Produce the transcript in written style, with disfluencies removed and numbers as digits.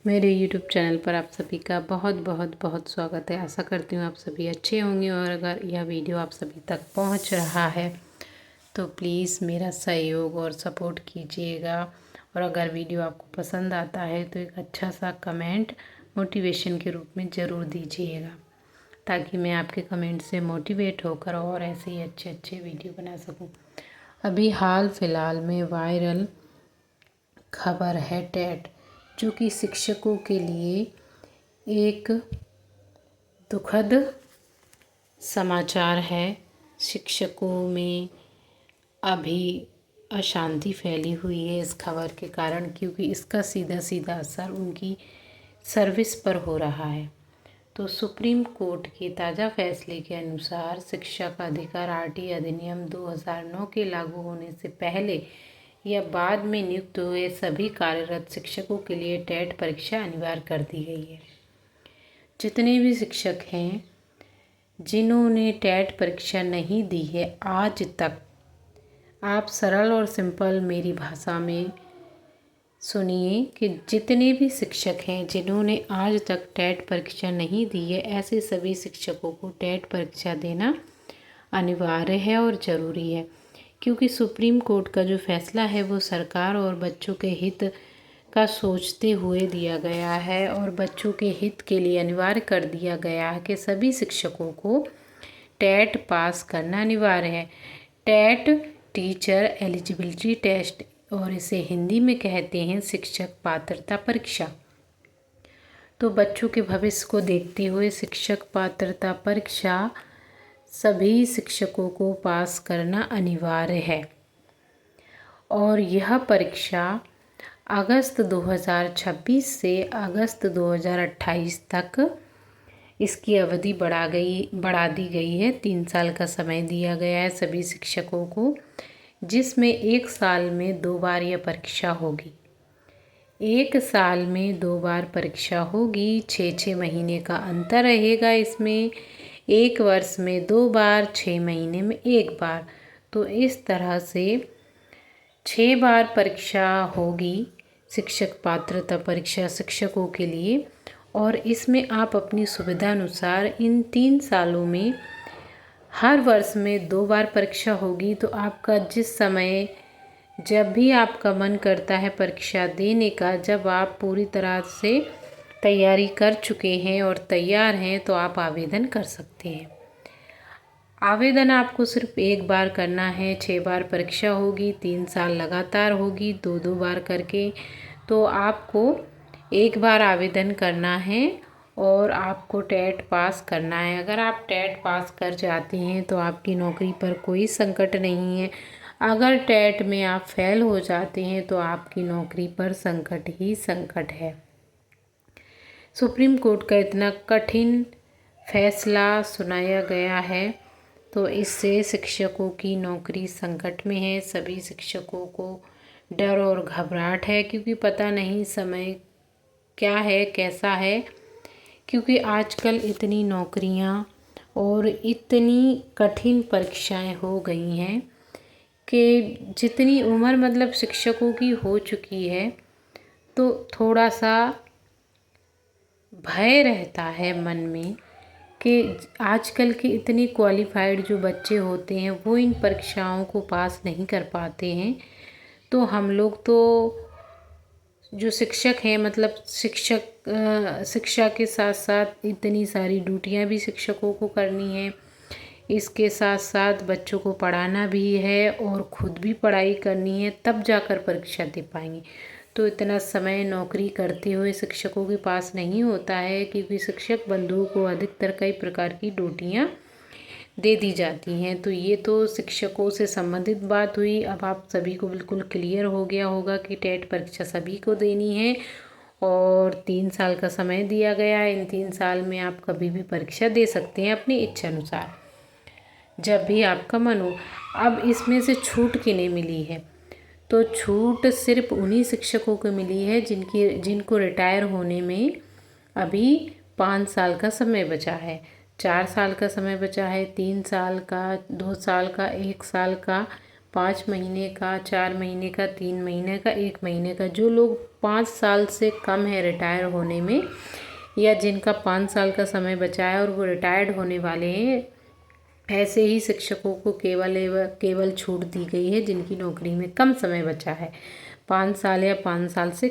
मेरे YouTube channel पर आप सभी का बहुत बहुत बहुत स्वागत है। आशा करती हूँ आप सभी अच्छे होंगे और अगर यह वीडियो आप सभी तक पहुँच रहा है तो प्लीज़ मेरा सहयोग और सपोर्ट कीजिएगा। और अगर वीडियो आपको पसंद आता है तो एक अच्छा सा कमेंट मोटिवेशन के रूप में ज़रूर दीजिएगा, ताकि मैं आपके कमेंट से मोटिवेट होकर और ऐसे ही अच्छे अच्छे वीडियो बना सकूँ। अभी हाल फिलहाल में वायरल खबर है टेट, जो कि शिक्षकों के लिए एक दुखद समाचार है। शिक्षकों में अभी अशांति फैली हुई है इस खबर के कारण, क्योंकि इसका सीधा सीधा असर उनकी सर्विस पर हो रहा है। तो सुप्रीम कोर्ट के ताज़ा फैसले के अनुसार शिक्षा का अधिकार आरटी अधिनियम 2009 के लागू होने से पहले या बाद में नियुक्त हुए सभी कार्यरत शिक्षकों के लिए टेट परीक्षा अनिवार्य कर दी गई है। जितने भी शिक्षक हैं जिन्होंने टेट परीक्षा नहीं दी है आज तक, आप सरल और सिंपल मेरी भाषा में सुनिए कि जितने भी शिक्षक हैं जिन्होंने आज तक टेट परीक्षा नहीं दी है, ऐसे सभी शिक्षकों को टेट परीक्षा देना अनिवार्य है और ज़रूरी है। क्योंकि सुप्रीम कोर्ट का जो फैसला है वो सरकार और बच्चों के हित का सोचते हुए दिया गया है और बच्चों के हित के लिए अनिवार्य कर दिया गया है कि सभी शिक्षकों को टेट पास करना अनिवार्य है। टेट टीचर एलिजिबिलिटी टेस्ट, और इसे हिंदी में कहते हैं शिक्षक पात्रता परीक्षा। तो बच्चों के भविष्य को देखते हुए शिक्षक पात्रता परीक्षा सभी शिक्षकों को पास करना अनिवार्य है। और यह परीक्षा अगस्त 2026 से अगस्त 2028 तक इसकी अवधि बढ़ा दी गई है। 3 साल का समय दिया गया है सभी शिक्षकों को, जिसमें 1 साल में 2 बार यह परीक्षा होगी। 1 साल में 2 बार परीक्षा होगी। 6 महीने का अंतर रहेगा इसमें। 1 वर्ष में 2 बार, 6 महीने में 1 बार। तो इस तरह से 6 बार परीक्षा होगी शिक्षक पात्रता परीक्षा शिक्षकों के लिए। और इसमें आप अपनी सुविधा अनुसार इन 3 सालों में हर वर्ष में 2 बार परीक्षा होगी। तो आपका जिस समय जब भी आपका मन करता है परीक्षा देने का, जब आप पूरी तरह से तैयारी कर चुके हैं और तैयार हैं, तो आप आवेदन कर सकते हैं। आवेदन आपको सिर्फ 1 बार करना है। 6 बार परीक्षा होगी, 3 साल लगातार होगी, 2-2 बार करके। तो आपको 1 बार आवेदन करना है और आपको टेट पास करना है। अगर आप टेट पास कर जाते हैं तो आपकी नौकरी पर कोई संकट नहीं है। अगर टेट में आप फेल हो जाते हैं तो आपकी नौकरी पर संकट ही संकट है। सुप्रीम कोर्ट का इतना कठिन फैसला सुनाया गया है, तो इससे शिक्षकों की नौकरी संकट में है। सभी शिक्षकों को डर और घबराहट है, क्योंकि पता नहीं समय क्या है, कैसा है। क्योंकि आजकल इतनी नौकरियां और इतनी कठिन परीक्षाएं हो गई हैं कि जितनी उम्र मतलब शिक्षकों की हो चुकी है, तो थोड़ा सा भय रहता है मन में कि आजकल के इतने क्वालिफाइड जो बच्चे होते हैं वो इन परीक्षाओं को पास नहीं कर पाते हैं। तो हम लोग तो जो शिक्षक हैं, मतलब शिक्षा के साथ साथ इतनी सारी ड्यूटियां भी शिक्षकों को करनी है। इसके साथ साथ बच्चों को पढ़ाना भी है और खुद भी पढ़ाई करनी है, तब जाकर परीक्षा दे पाएंगे। तो इतना समय नौकरी करते हुए शिक्षकों के पास नहीं होता है, क्योंकि शिक्षक बंधुओं को अधिकतर कई प्रकार की ड्यूटियां दे दी जाती हैं। तो ये तो शिक्षकों से संबंधित बात हुई। अब आप सभी को बिल्कुल क्लियर हो गया होगा कि टेट परीक्षा सभी को देनी है और 3 साल का समय दिया गया है। इन 3 साल में आप कभी भी परीक्षा दे सकते हैं अपनी इच्छा अनुसार, जब भी आपका मन हो। अब इसमें से छूट किन्हें मिली है? तो छूट सिर्फ उन्हीं शिक्षकों को मिली है जिनको रिटायर होने में अभी 5 साल का समय बचा है, 4 साल का समय बचा है, 3 साल का, 2 साल का, 1 साल का, 5 महीने का, 4 महीने का, 3 महीने का, 1 महीने का, जो लोग 5 साल से कम है रिटायर होने में या जिनका 5 साल का समय बचा है और वो रिटायर्ड होने वाले हैं, ऐसे ही शिक्षकों को केवल छूट दी गई है जिनकी नौकरी में कम समय बचा है, 5 साल या 5 साल से